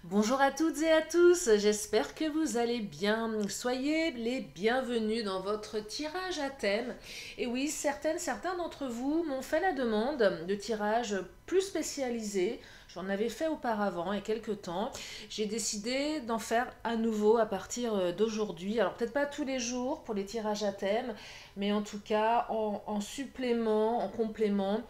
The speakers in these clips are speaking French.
Bonjour à toutes et à tous, j'espère que vous allez bien. Soyez les bienvenus dans votre tirage à thème. Et oui, certains d'entre vous m'ont fait la demande de tirage plus spécialisé. J'en avais fait auparavant il y a quelques temps. J'ai décidé d'en faire à nouveau à partir d'aujourd'hui. Alors peut-être pas tous les jours pour les tirages à thème, mais en tout cas en supplément, en complément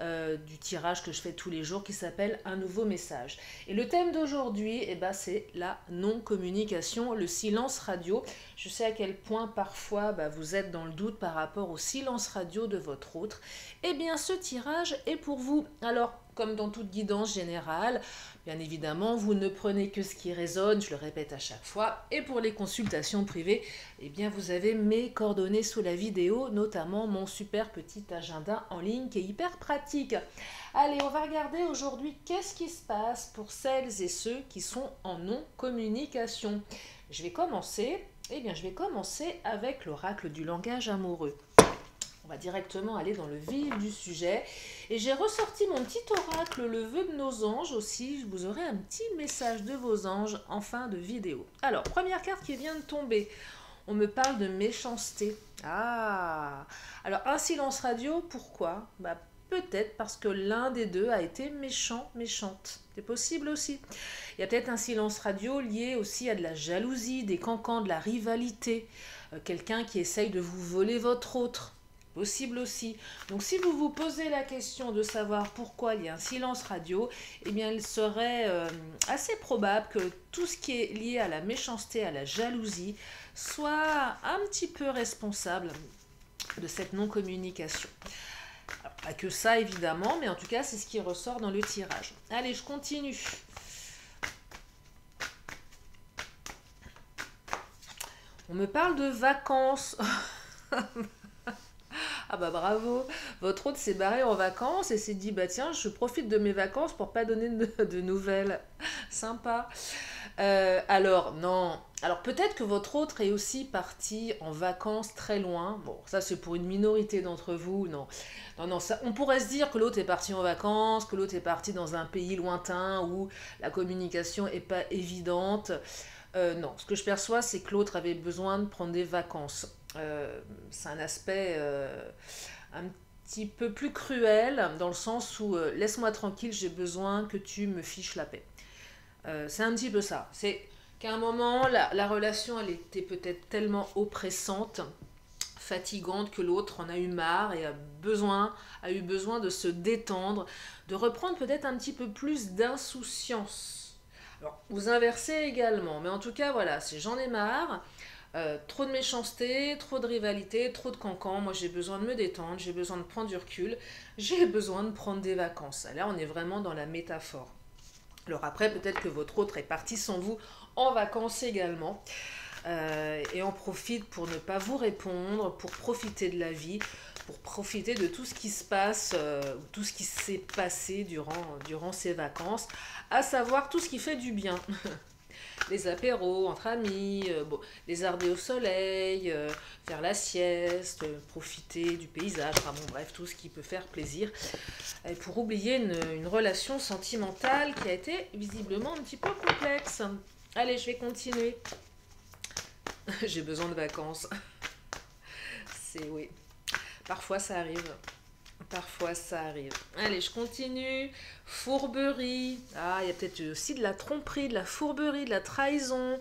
du tirage que je fais tous les jours qui s'appelle Un nouveau message. Et le thème d'aujourd'hui, c'est la non-communication, le silence radio. Je sais à quel point parfois vous êtes dans le doute par rapport au silence radio de votre autre. Eh bien, ce tirage est pour vous. Alors, comme dans toute guidance générale, bien évidemment, vous ne prenez que ce qui résonne, je le répète à chaque fois. Et pour les consultations privées, eh bien, vous avez mes coordonnées sous la vidéo, notamment mon super petit agenda en ligne qui est hyper pratique. Allez, on va regarder aujourd'hui qu'est-ce qui se passe pour celles et ceux qui sont en non-communication. Je vais commencer, je vais commencer avec l'oracle du langage amoureux. On va directement aller dans le vif du sujet. Et j'ai ressorti mon petit oracle, le vœu de nos anges aussi. Vous aurez un petit message de vos anges en fin de vidéo. Alors, première carte qui vient de tomber. On me parle de méchanceté. Ah, alors un silence radio, pourquoi? Peut-être parce que l'un des deux a été méchant, méchante. C'est possible aussi. Il y a peut-être un silence radio lié aussi à de la jalousie, des cancans, de la rivalité. Quelqu'un qui essaye de vous voler votre autre. Possible aussi. Donc si vous vous posez la question de savoir pourquoi il y a un silence radio, eh bien il serait assez probable que tout ce qui est lié à la méchanceté, à la jalousie, soit un petit peu responsable de cette non-communication. Pas que ça évidemment, mais en tout cas c'est ce qui ressort dans le tirage. Allez, je continue. On me parle de vacances. Ah bah bravo, votre hôte s'est barré en vacances et s'est dit bah tiens je profite de mes vacances pour pas donner de nouvelles. Sympa. Alors non, alors peut-être que votre autre est aussi parti en vacances très loin. Bon ça c'est pour une minorité d'entre vous. Non, non, ça, on pourrait se dire que l'autre est parti en vacances, que l'autre est parti dans un pays lointain où la communication est pas évidente. Non, ce que je perçois, c'est que l'autre avait besoin de prendre des vacances. C'est un aspect un petit peu plus cruel, dans le sens où laisse-moi tranquille, j'ai besoin que tu me fiches la paix. C'est un petit peu ça. C'est qu'à un moment, la relation, elle était peut-être tellement oppressante, fatigante, que l'autre en a eu marre et a eu besoin de se détendre, de reprendre peut-être un petit peu plus d'insouciance. Alors, vous inversez également, mais en tout cas, voilà, c'est j'en ai marre. Trop de méchanceté, trop de rivalité, trop de cancans. Moi, j'ai besoin de me détendre, j'ai besoin de prendre du recul, j'ai besoin de prendre des vacances. Là, on est vraiment dans la métaphore. Alors après, peut-être que votre autre est parti sans vous en vacances également. Et en profite pour ne pas vous répondre, pour profiter de la vie, pour profiter de tout ce qui se passe, tout ce qui s'est passé durant ces vacances, à savoir tout ce qui fait du bien. Les apéros entre amis, les ardés au soleil, faire la sieste, profiter du paysage, enfin bon bref, tout ce qui peut faire plaisir. Et pour oublier une relation sentimentale qui a été visiblement un petit peu complexe. Allez, je vais continuer. J'ai besoin de vacances. C'est oui. Parfois ça arrive. Parfois ça arrive. Allez, je continue. Fourberie. Ah, il y a peut-être aussi de la tromperie, de la fourberie, de la trahison.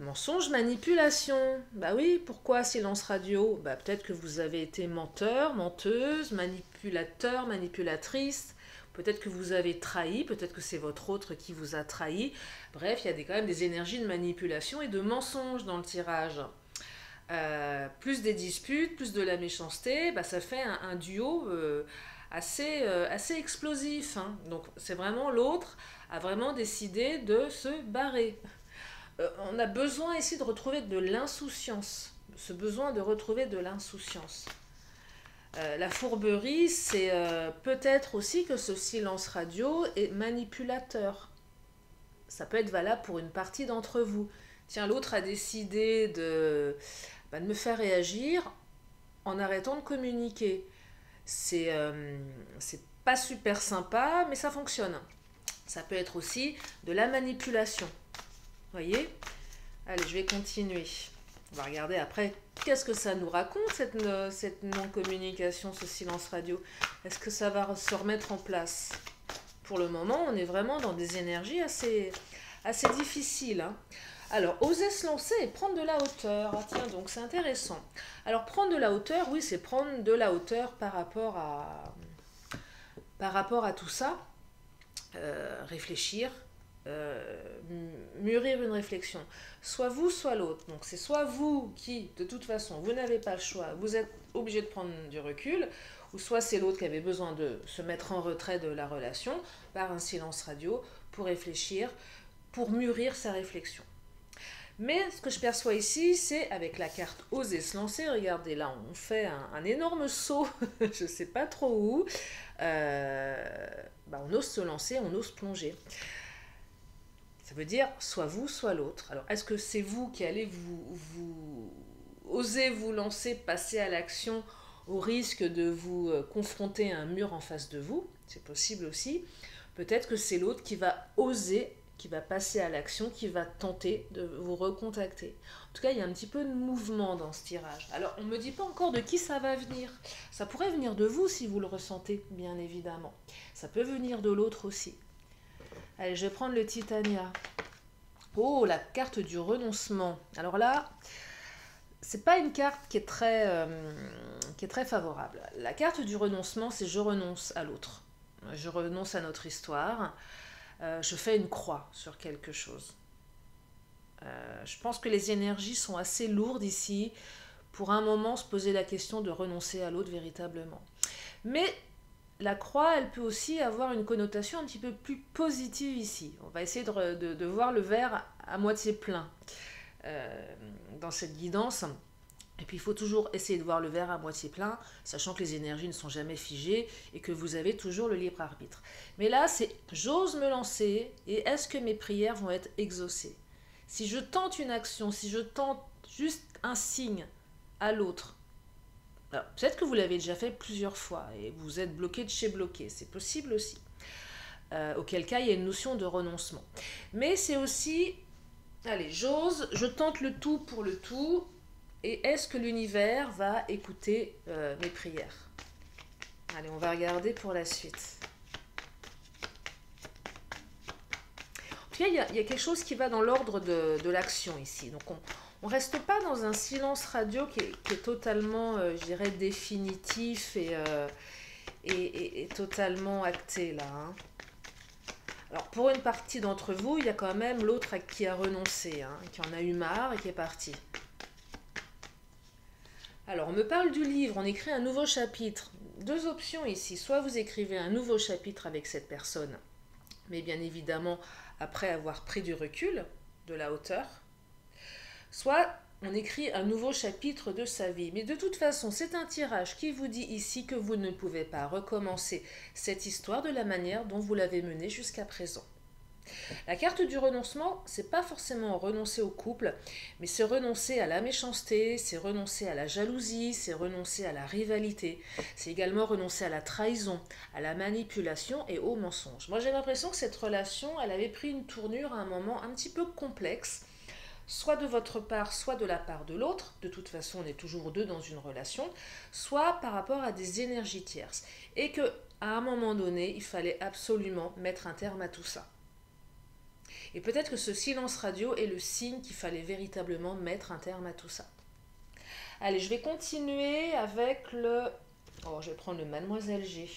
Mensonge, manipulation. Bah oui, pourquoi silence radio? Bah peut-être que vous avez été menteur, menteuse, manipulateur, manipulatrice. Peut-être que vous avez trahi, peut-être que c'est votre autre qui vous a trahi. Bref, il y a quand même des énergies de manipulation et de mensonge dans le tirage. Plus des disputes, plus de la méchanceté, ça fait un duo assez explosif. Hein. Donc c'est vraiment l'autre a vraiment décidé de se barrer. On a besoin ici de retrouver de l'insouciance, ce besoin de retrouver de l'insouciance. La fourberie, c'est peut-être aussi que ce silence radio est manipulateur. Ça peut être valable pour une partie d'entre vous. Tiens, l'autre a décidé de me faire réagir en arrêtant de communiquer. C'est pas super sympa, mais ça fonctionne. Ça peut être aussi de la manipulation. Voyez? Allez, je vais continuer. On va regarder après qu'est-ce que ça nous raconte, cette non-communication, ce silence radio. Est-ce que ça va se remettre en place? Pour le moment, on est vraiment dans des énergies assez difficiles, hein. Alors, oser se lancer et prendre de la hauteur. Ah tiens, donc c'est intéressant. Alors, prendre de la hauteur, oui, c'est prendre de la hauteur par rapport à tout ça. Réfléchir, mûrir une réflexion. Soit vous, soit l'autre. Donc c'est soit vous qui, de toute façon, vous n'avez pas le choix, vous êtes obligé de prendre du recul, ou soit c'est l'autre qui avait besoin de se mettre en retrait de la relation par un silence radio pour réfléchir, pour mûrir sa réflexion. Mais ce que je perçois ici, c'est avec la carte oser se lancer. Regardez, là, on fait un énorme saut, je ne sais pas trop où. On ose se lancer, on ose plonger. Ça veut dire soit vous, soit l'autre. Alors, est-ce que c'est vous qui allez oser vous lancer, passer à l'action au risque de vous confronter à un mur en face de vous? C'est possible aussi. Peut-être que c'est l'autre qui va oser, qui va passer à l'action, qui va tenter de vous recontacter. En tout cas, il y a un petit peu de mouvement dans ce tirage. Alors, on ne me dit pas encore de qui ça va venir. Ça pourrait venir de vous si vous le ressentez, bien évidemment. Ça peut venir de l'autre aussi. Allez, je vais prendre le Titania. Oh, la carte du renoncement. Alors là, c'est pas une carte qui est très favorable. La carte du renoncement, c'est je renonce à l'autre. Je renonce à notre histoire. Je fais une croix sur quelque chose. Je pense que les énergies sont assez lourdes ici pour un moment se poser la question de renoncer à l'autre véritablement. Mais la croix, elle peut aussi avoir une connotation un petit peu plus positive ici. On va essayer de voir le verre à moitié plein dans cette guidance. Et puis il faut toujours essayer de voir le verre à moitié plein, sachant que les énergies ne sont jamais figées et que vous avez toujours le libre arbitre. Mais là, c'est j'ose me lancer et est-ce que mes prières vont être exaucées? Si je tente une action, si je tente juste un signe à l'autre, alors peut-être que vous l'avez déjà fait plusieurs fois et vous êtes bloqué de chez bloqué, c'est possible aussi. Auquel cas, il y a une notion de renoncement. Mais c'est aussi, allez, j'ose, je tente le tout pour le tout. Et est-ce que l'univers va écouter mes prières? Allez, on va regarder pour la suite. En tout cas, il y a quelque chose qui va dans l'ordre de l'action ici. Donc, on ne reste pas dans un silence radio qui est totalement, je dirais, définitif et totalement acté, là. Hein. Alors, pour une partie d'entre vous, il y a quand même l'autre qui a renoncé, hein, qui en a eu marre et qui est parti. Alors, on me parle du livre, on écrit un nouveau chapitre. Deux options ici. Soit vous écrivez un nouveau chapitre avec cette personne, mais bien évidemment après avoir pris du recul, de la hauteur. Soit on écrit un nouveau chapitre de sa vie. Mais de toute façon, c'est un tirage qui vous dit ici que vous ne pouvez pas recommencer cette histoire de la manière dont vous l'avez menée jusqu'à présent. La carte du renoncement, c'est pas forcément renoncer au couple, mais c'est renoncer à la méchanceté, c'est renoncer à la jalousie, c'est renoncer à la rivalité, c'est également renoncer à la trahison, à la manipulation et au mensonge. Moi j'ai l'impression que cette relation, elle avait pris une tournure à un moment un petit peu complexe, soit de votre part, soit de la part de l'autre, de toute façon on est toujours deux dans une relation, soit par rapport à des énergies tierces, et que à un moment donné, il fallait absolument mettre un terme à tout ça. Et peut-être que ce silence radio est le signe qu'il fallait véritablement mettre un terme à tout ça. Allez, je vais continuer avec le... Oh, je vais prendre le Mademoiselle G.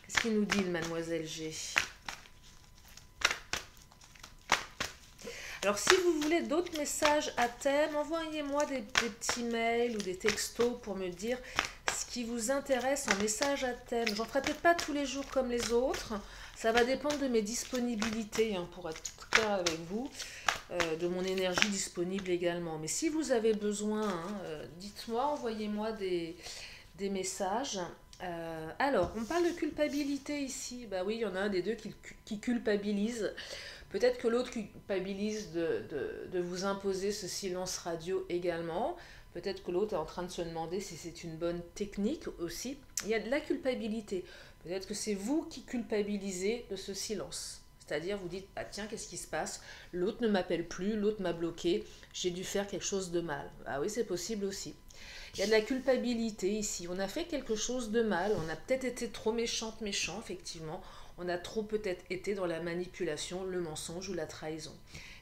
Qu'est-ce qu'il nous dit le Mademoiselle G? Alors, si vous voulez d'autres messages à thème, envoyez-moi des petits mails ou des textos pour me dire ce qui vous intéresse en message à thème. J'en ferai peut-être pas tous les jours comme les autres. Ça va dépendre de mes disponibilités, hein, pour être clair avec vous, de mon énergie disponible également. Mais si vous avez besoin, hein, dites-moi, envoyez-moi des messages. Alors, on parle de culpabilité ici. Bah oui, il y en a un des deux qui culpabilise. Peut-être que l'autre culpabilise de vous imposer ce silence radio également. Peut-être que l'autre est en train de se demander si c'est une bonne technique aussi. Il y a de la culpabilité. Peut-être que c'est vous qui culpabilisez de ce silence. C'est-à-dire, vous dites, ah tiens, qu'est-ce qui se passe? L'autre ne m'appelle plus, l'autre m'a bloqué, j'ai dû faire quelque chose de mal. Ah oui, c'est possible aussi. Il y a de la culpabilité ici. On a fait quelque chose de mal, on a peut-être été trop méchante, méchant, effectivement. On a trop peut-être été dans la manipulation, le mensonge ou la trahison.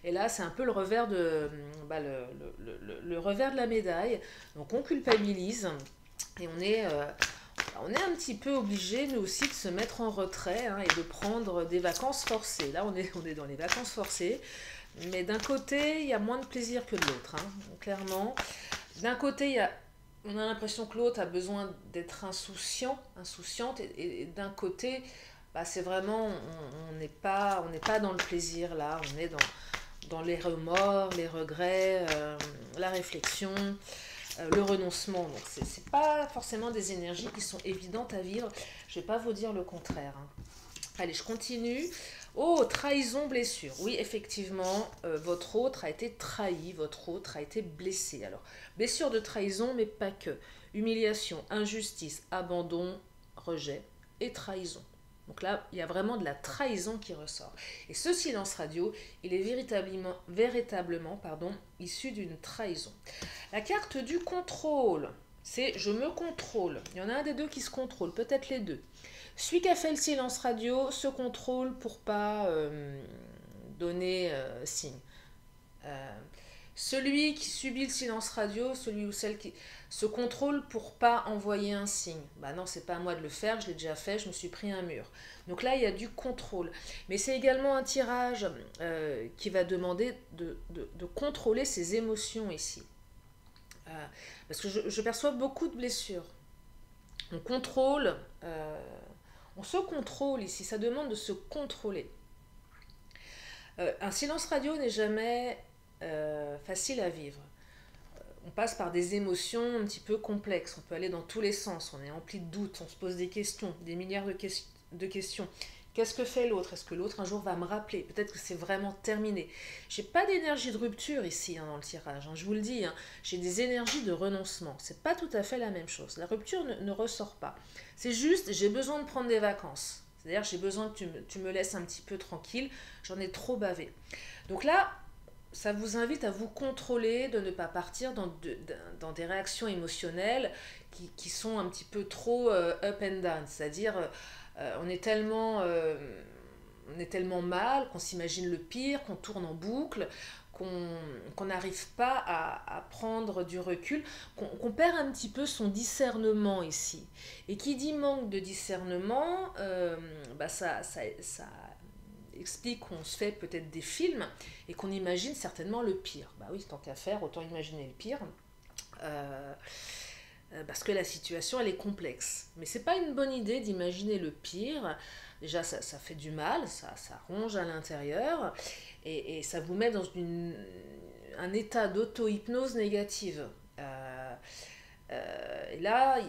Et là, c'est un peu le revers de, le revers de la médaille. Donc on culpabilise et on est un petit peu obligé, nous aussi, de se mettre en retrait hein, et de prendre des vacances forcées. Là, on est dans les vacances forcées. Mais d'un côté, il y a moins de plaisir que de l'autre, hein, clairement. D'un côté, on a l'impression que l'autre a besoin d'être insouciante, et d'un côté, bah, c'est vraiment, on n'est pas dans le plaisir là, on est dans les remords, les regrets, la réflexion, le renoncement. Donc c'est pas forcément des énergies qui sont évidentes à vivre. Je vais pas vous dire le contraire, hein. Allez, je continue. Oh, trahison, blessure. Oui, effectivement, votre autre a été trahi, votre autre a été blessé. Alors, blessure de trahison, mais pas que. Humiliation, injustice, abandon, rejet et trahison. Donc là, il y a vraiment de la trahison qui ressort. Et ce silence radio, il est véritablement issu d'une trahison. La carte du contrôle, c'est je me contrôle. Il y en a un des deux qui se contrôle, peut-être les deux. Celui qui a fait le silence radio se contrôle pour pas donner signe. Celui qui subit le silence radio, celui ou celle qui se contrôle pour pas envoyer un signe. Bah non, c'est pas à moi de le faire, je l'ai déjà fait, je me suis pris un mur. Donc là, il y a du contrôle. Mais c'est également un tirage qui va demander de contrôler ses émotions ici. Parce que je perçois beaucoup de blessures. On contrôle, on se contrôle ici, ça demande de se contrôler. Un silence radio n'est jamais facile à vivre. On passe par des émotions un petit peu complexes, on peut aller dans tous les sens, on est empli de doutes, on se pose des questions, des milliards de questions. Qu'est-ce que fait l'autre? Est-ce que l'autre un jour va me rappeler? Peut-être que c'est vraiment terminé. J'ai pas d'énergie de rupture ici hein, dans le tirage, hein, je vous le dis, hein, j'ai des énergies de renoncement. C'est pas tout à fait la même chose. La rupture ne ressort pas. C'est juste, j'ai besoin de prendre des vacances. C'est-à-dire, j'ai besoin que tu me laisses un petit peu tranquille, j'en ai trop bavé. Donc là, ça vous invite à vous contrôler, de ne pas partir dans des réactions émotionnelles qui sont un petit peu trop up and down. C'est-à-dire, on est tellement mal qu'on s'imagine le pire, qu'on tourne en boucle, qu'on n'arrive pas à prendre du recul, qu'on perd un petit peu son discernement ici. Et qui dit manque de discernement, ça explique qu'on se fait peut-être des films et qu'on imagine certainement le pire. Bah oui, tant qu'à faire, autant imaginer le pire. Parce que la situation, elle est complexe. Mais c'est pas une bonne idée d'imaginer le pire. Déjà, ça fait du mal, ça ronge à l'intérieur, et ça vous met dans un état d'auto-hypnose négative. Et là,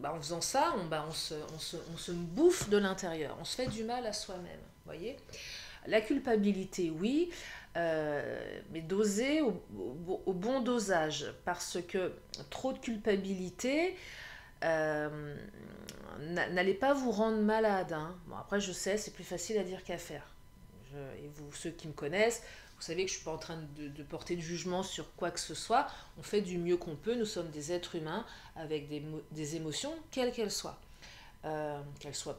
en faisant ça, on se bouffe de l'intérieur, on se fait du mal à soi-même. Voyez, la culpabilité, oui, mais doser au bon dosage, parce que trop de culpabilité, n'allez pas vous rendre malade. Hein. Bon, après, je sais, c'est plus facile à dire qu'à faire. Et vous, ceux qui me connaissent, vous savez que je ne suis pas en train de porter de jugement sur quoi que ce soit. On fait du mieux qu'on peut. Nous sommes des êtres humains avec des émotions, quelles qu'elles soient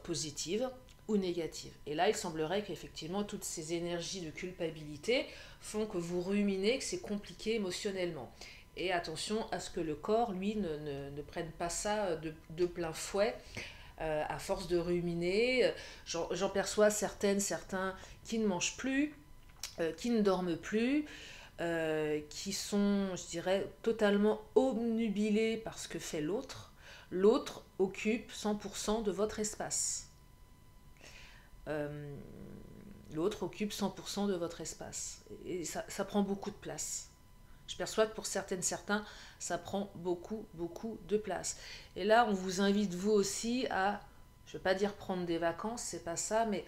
positives ou négatives. Et là, il semblerait qu'effectivement, toutes ces énergies de culpabilité font que vous ruminez, que c'est compliqué émotionnellement. Et attention à ce que le corps, lui, ne prenne pas ça de plein fouet, à force de ruminer. J'en perçois certains qui ne mangent plus, qui ne dorment plus, qui sont, je dirais, totalement obnubilés par ce que fait l'autre. L'autre occupe 100% de votre espace. L'autre occupe 100% de votre espace. Et ça prend beaucoup de place. Je perçois que pour certains, ça prend beaucoup, beaucoup de place. Et là, on vous invite, vous aussi, à, je ne veux pas dire prendre des vacances, c'est pas ça, mais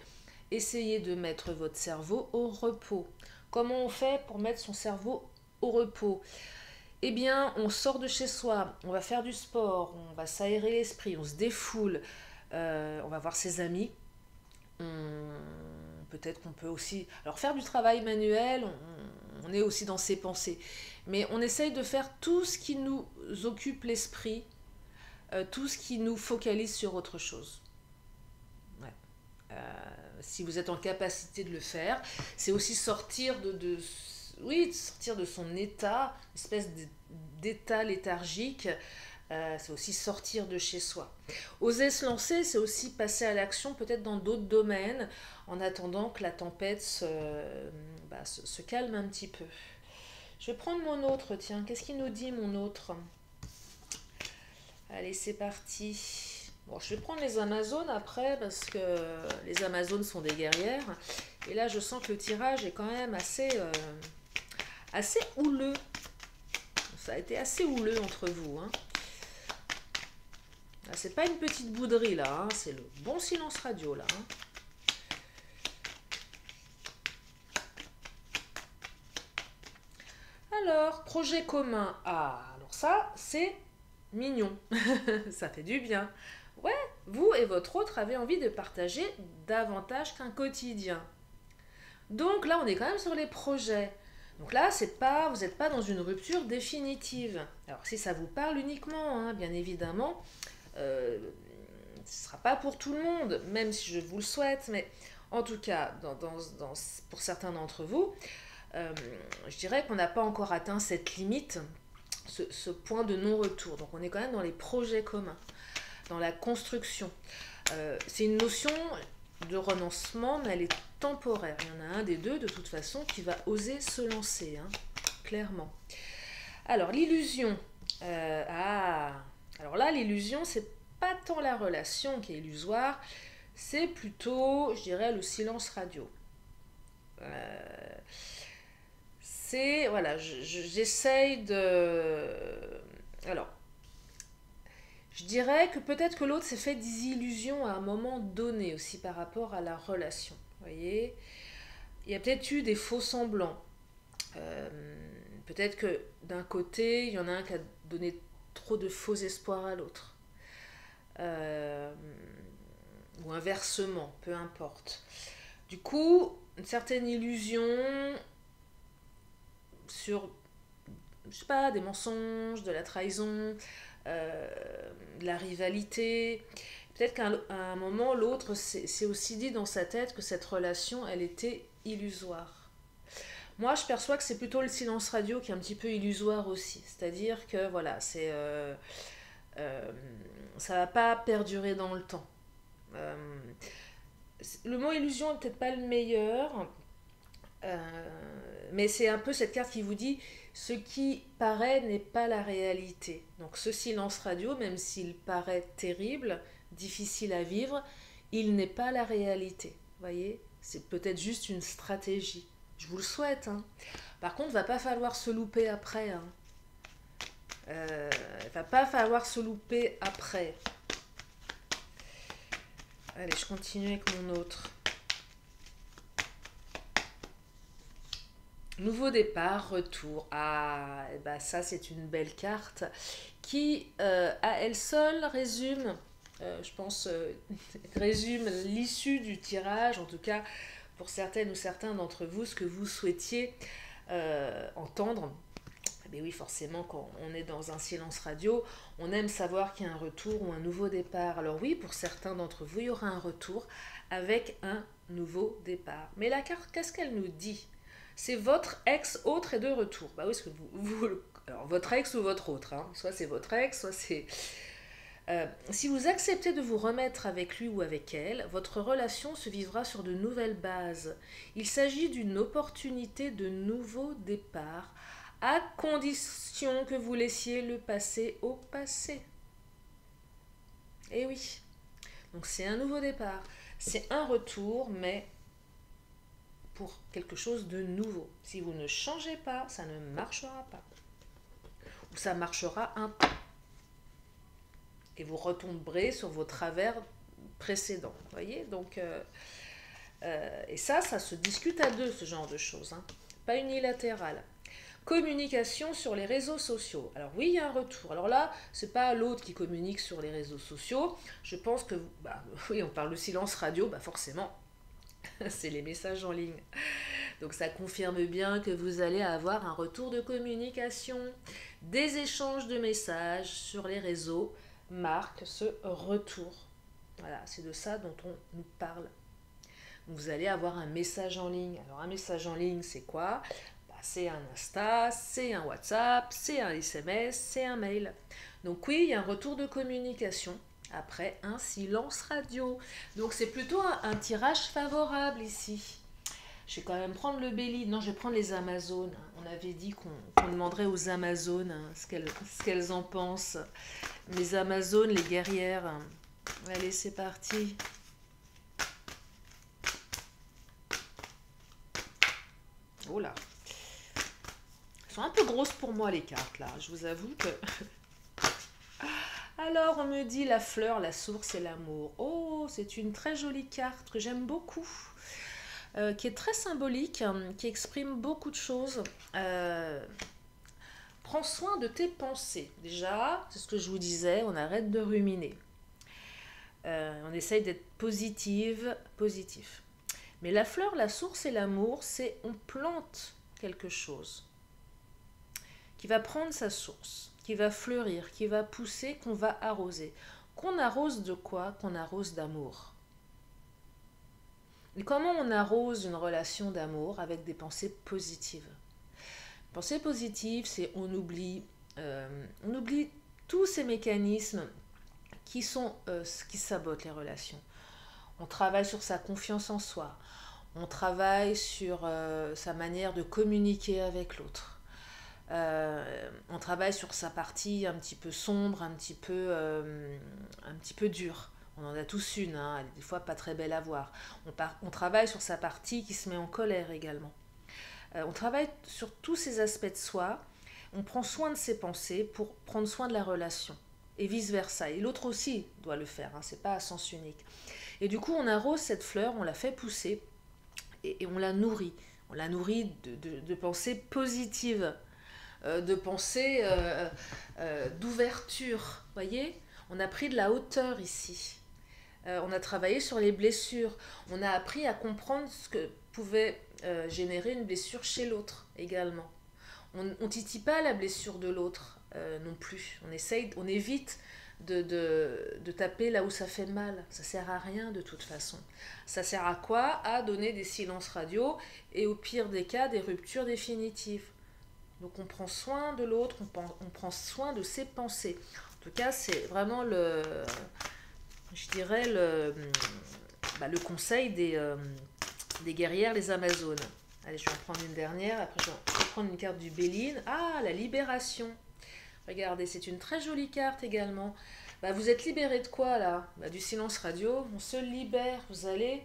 essayez de mettre votre cerveau au repos. Comment on fait pour mettre son cerveau au repos? Eh bien, on sort de chez soi, on va faire du sport, on va s'aérer l'esprit, on se défoule, On va voir ses amis. Peut-être qu'on peut aussi... Alors faire du travail manuel, on est aussi dans ses pensées. Mais on essaye de faire tout ce qui nous occupe l'esprit, tout ce qui nous focalise sur autre chose. Ouais. Si vous êtes en capacité de le faire, c'est aussi sortir oui, sortir de son état, espèce d'état léthargique. C'est aussi sortir de chez soi. Oser se lancer, c'est aussi passer à l'action peut-être dans d'autres domaines en attendant que la tempête se calme un petit peu. Je vais prendre mon autre, tiens. Qu'est-ce qu'il nous dit mon autre? Allez, c'est parti. Bon, je vais prendre les Amazones après parce que les Amazones sont des guerrières. Et là, je sens que le tirage est quand même assez houleux. Ça a été assez houleux entre vous, hein. C'est pas une petite bouderie là, hein, c'est le bon silence radio là. Hein. Alors, projet commun. Ah, alors ça, c'est mignon. Ça fait du bien. Ouais, vous et votre autre avez envie de partager davantage qu'un quotidien. Donc là, on est quand même sur les projets. Donc là, vous n'êtes pas dans une rupture définitive. Alors si ça vous parle uniquement, hein, bien évidemment, ce ne sera pas pour tout le monde, même si je vous le souhaite, mais en tout cas, pour certains d'entre vous, je dirais qu'on n'a pas encore atteint cette limite, ce point de non-retour. Donc on est quand même dans les projets communs, dans la construction. C'est une notion de renoncement, mais elle est temporaire. Il y en a un des deux, de toute façon, qui va oser se lancer, hein, clairement. Alors, l'illusion. Alors là, l'illusion, c'est pas tant la relation qui est illusoire, c'est plutôt, je dirais, le silence radio. Voilà, j'essaye de... Alors, je dirais que peut-être que l'autre s'est fait des illusions à un moment donné aussi par rapport à la relation. Vous voyez, il y a peut-être eu des faux semblants. Peut-être que d'un côté, il y en a un qui a donné trop de faux espoirs à l'autre. Ou inversement, peu importe. Du coup, une certaine illusion sur, je sais pas, des mensonges, de la trahison, de la rivalité. Peut-être qu'à un moment, l'autre s'est aussi dit dans sa tête que cette relation, elle était illusoire. Moi, je perçois que c'est plutôt le silence radio qui est un petit peu illusoire aussi. C'est-à-dire que, voilà, ça va pas perdurer dans le temps. Le mot illusion n'est peut-être pas le meilleur, mais c'est un peu cette carte qui vous dit ce qui paraît n'est pas la réalité. Donc ce silence radio, même s'il paraît terrible, difficile à vivre, il n'est pas la réalité. Vous voyez, c'est peut-être juste une stratégie. Je vous le souhaite. Hein. Par contre, il ne va pas falloir se louper après. Hein. Il va pas falloir se louper après. Allez, je continue avec mon autre. Nouveau départ, retour. Ah, ça c'est une belle carte qui, à elle seule, résume, je pense, résume l'issue du tirage, en tout cas pour certaines ou certains d'entre vous, ce que vous souhaitiez entendre. Mais oui, forcément, quand on est dans un silence radio, on aime savoir qu'il y a un retour ou un nouveau départ. Alors oui, pour certains d'entre vous, il y aura un retour avec un nouveau départ. Mais la carte, qu'est-ce qu'elle nous dit ? C'est votre ex autre est de retour. Bah oui, parce que alors votre ex ou votre autre, hein. Soit c'est votre ex, soit c'est... si vous acceptez de vous remettre avec lui ou avec elle, votre relation se vivra sur de nouvelles bases. Il s'agit d'une opportunité de nouveau départ, à condition que vous laissiez le passé au passé. Eh oui. Donc c'est un nouveau départ. C'est un retour, mais pour quelque chose de nouveau. Si vous ne changez pas, ça ne marchera pas. Ou ça marchera un peu. Et vous retomberez sur vos travers précédents. Vous voyez ? Donc, et ça se discute à deux, ce genre de choses. Hein. Pas unilatéral. Communication sur les réseaux sociaux. Alors oui, il y a un retour. Alors là, c'est pas l'autre qui communique sur les réseaux sociaux. Je pense que, bah, oui, on parle de silence radio, bah forcément, c'est les messages en ligne. Donc ça confirme bien que vous allez avoir un retour de communication. Des échanges de messages sur les réseaux marquent ce retour. Voilà, c'est de ça dont on nous parle. Vous allez avoir un message en ligne. Alors un message en ligne, c'est quoi? Bah, c'est un Insta, c'est un WhatsApp, c'est un SMS, c'est un mail. Donc oui, il y a un retour de communication après un silence radio. Donc c'est plutôt un tirage favorable ici. Je vais quand même prendre le Bélier. Non, je vais prendre les Amazones. On avait dit qu'on demanderait aux Amazones ce qu'elles en pensent. Les Amazones, les guerrières. Allez, c'est parti. Oh là. Elles sont un peu grosses pour moi, les cartes, là. Je vous avoue que... Alors, on me dit la fleur, la source et l'amour. Oh, c'est une très jolie carte que j'aime beaucoup. Qui est très symbolique, qui exprime beaucoup de choses. Prends soin de tes pensées. Déjà, c'est ce que je vous disais, on arrête de ruminer. On essaye d'être positif. Mais la fleur, la source et l'amour, c'est on plante quelque chose qui va prendre sa source, qui va fleurir, qui va pousser, qu'on va arroser. Qu'on arrose de quoi? Qu'on arrose d'amour. Et comment on arrose une relation d'amour? Avec des pensées positives. Pensée positive, c'est on oublie tous ces mécanismes qui sabotent les relations. On travaille sur sa confiance en soi. On travaille sur sa manière de communiquer avec l'autre. On travaille sur sa partie un petit peu sombre, un petit peu dure. On en a tous une, hein, elle est des fois pas très belle à voir. On travaille sur sa partie qui se met en colère également. On travaille sur tous ces aspects de soi. On prend soin de ses pensées pour prendre soin de la relation. Et vice-versa. Et l'autre aussi doit le faire, hein, c'est pas à sens unique. Et du coup, on arrose cette fleur, on la fait pousser et on la nourrit. On la nourrit de pensées positives, de pensées d'ouverture. Voyez, on a pris de la hauteur ici. On a travaillé sur les blessures. On a appris à comprendre ce que pouvait générer une blessure chez l'autre également. On ne titille pas la blessure de l'autre non plus. On évite de taper là où ça fait mal. Ça sert à rien de toute façon. Ça sert à quoi? À donner des silences radio et au pire des cas, des ruptures définitives. Donc on prend soin de l'autre, on prend soin de ses pensées. En tout cas, c'est vraiment je dirais le conseil des guerrières, les Amazones. Allez, je vais en prendre une dernière, après je vais prendre une carte du Béline. Ah, la libération. Regardez, c'est une très jolie carte également. Bah, vous êtes libéré de quoi là? Bah, du silence radio, on se libère. Vous allez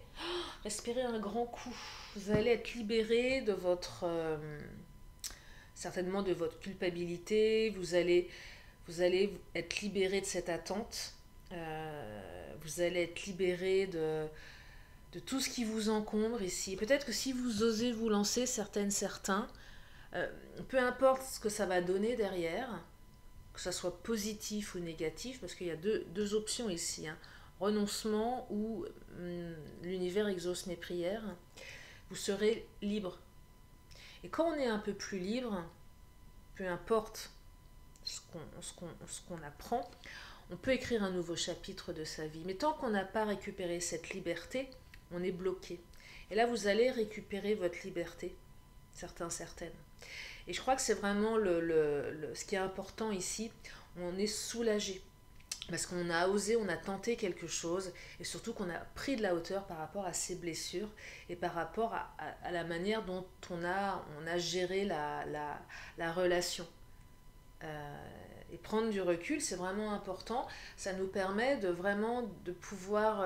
respirer un grand coup. Vous allez être libéré de certainement de votre culpabilité. Vous allez être libéré de cette attente. Vous allez être libéré de tout ce qui vous encombre ici. Peut-être que si vous osez vous lancer, certains, peu importe ce que ça va donner derrière, que ça soit positif ou négatif, parce qu'il y a deux options ici, hein. Renoncement ou l'univers exauce mes prières, vous serez libre. Et quand on est un peu plus libre, peu importe ce qu'on apprend, on peut écrire un nouveau chapitre de sa vie. Mais tant qu'on n'a pas récupéré cette liberté, on est bloqué. Et là, vous allez récupérer votre liberté, certaines. Et je crois que c'est vraiment ce qui est important ici. On est soulagé parce qu'on a osé, on a tenté quelque chose et surtout qu'on a pris de la hauteur par rapport à ses blessures et par rapport à la manière dont on a géré la relation. Et prendre du recul, c'est vraiment important. Ça nous permet de pouvoir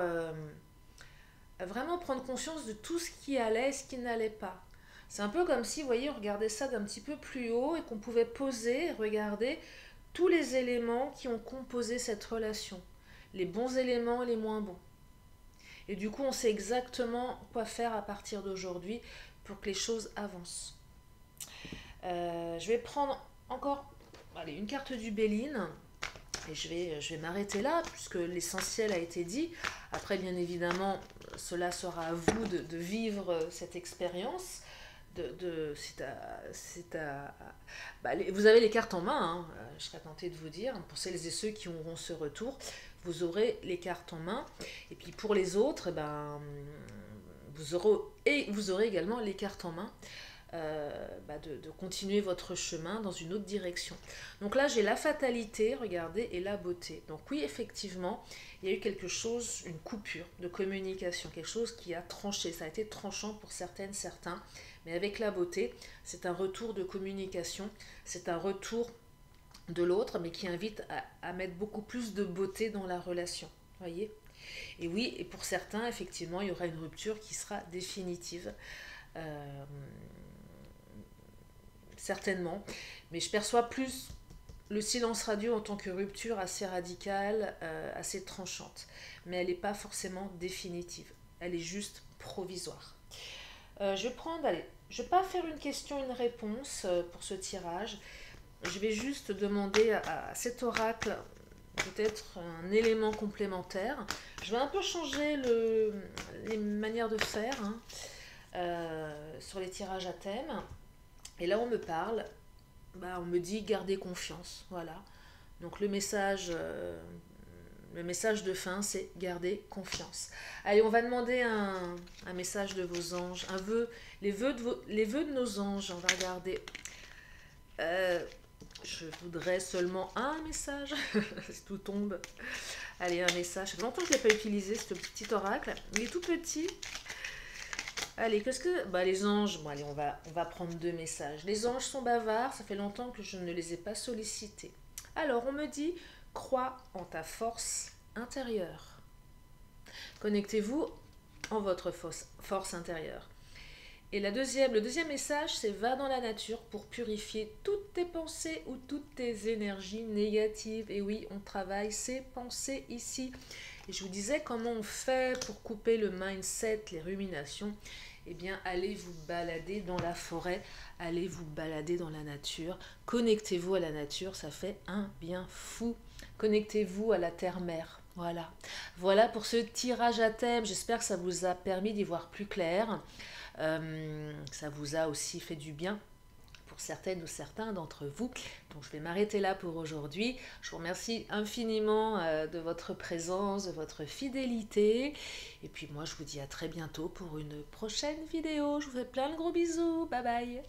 vraiment prendre conscience de tout ce qui allait et ce qui n'allait pas. C'est un peu comme si, vous voyez, on regardait ça d'un petit peu plus haut et qu'on pouvait poser et regarder tous les éléments qui ont composé cette relation. Les bons éléments et les moins bons. Et du coup, on sait exactement quoi faire à partir d'aujourd'hui pour que les choses avancent. Je vais prendre encore, allez, une carte du Béline. Et je vais m'arrêter là, puisque l'essentiel a été dit. Après, bien évidemment, cela sera à vous de vivre cette expérience. Vous avez les cartes en main, hein, je serais tentée de vous dire. Pour celles et ceux qui auront ce retour, vous aurez les cartes en main. Et puis pour les autres, vous aurez également les cartes en main. De continuer votre chemin dans une autre direction. Donc là, j'ai la fatalité, regardez, et la beauté. Donc oui, effectivement, il y a eu quelque chose, une coupure de communication, quelque chose qui a tranché. Ça a été tranchant pour certaines, certains. Mais avec la beauté, c'est un retour de communication, c'est un retour de l'autre, mais qui invite à mettre beaucoup plus de beauté dans la relation. Voyez ? Et oui, et pour certains, effectivement, il y aura une rupture qui sera définitive. Euh, Certainement, mais je perçois plus le silence radio en tant que rupture assez radicale, assez tranchante, mais elle n'est pas forcément définitive, elle est juste provisoire. Je vais prendre, allez, je ne vais pas faire une question, une réponse pour ce tirage, je vais juste demander à cet oracle peut-être un élément complémentaire. Je vais un peu changer les manières de faire hein, sur les tirages à thème. Et là, on me parle, on me dit garder confiance. Voilà. Donc le message de fin, c'est garder confiance. Allez, on va demander un message de vos anges, un vœu, les vœux de nos anges. On va regarder. Je voudrais seulement un message, si tout tombe. Allez, un message. Ça fait longtemps que je ne l'ai pas utilisé, ce petit oracle. Il est tout petit. Allez, qu'est-ce que... les anges, bon allez, on va prendre deux messages. Les anges sont bavards, ça fait longtemps que je ne les ai pas sollicités. Alors, on me dit, crois en ta force intérieure. Connectez-vous en votre force intérieure. Et le deuxième message, c'est va dans la nature pour purifier toutes tes pensées ou toutes tes énergies négatives. Et oui, on travaille ces pensées ici. Et je vous disais comment on fait pour couper le mindset, les ruminations. Eh bien, allez vous balader dans la forêt, allez vous balader dans la nature. Connectez-vous à la nature, ça fait un bien fou. Connectez-vous à la terre-mère. Voilà. Voilà pour ce tirage à thème. J'espère que ça vous a permis d'y voir plus clair. Ça vous a aussi fait du bien pour certaines ou certains d'entre vous. Donc je vais m'arrêter là pour aujourd'hui. Je vous remercie infiniment de votre présence, de votre fidélité. Et puis moi je vous dis à très bientôt pour une prochaine vidéo. Je vous fais plein de gros bisous. Bye bye.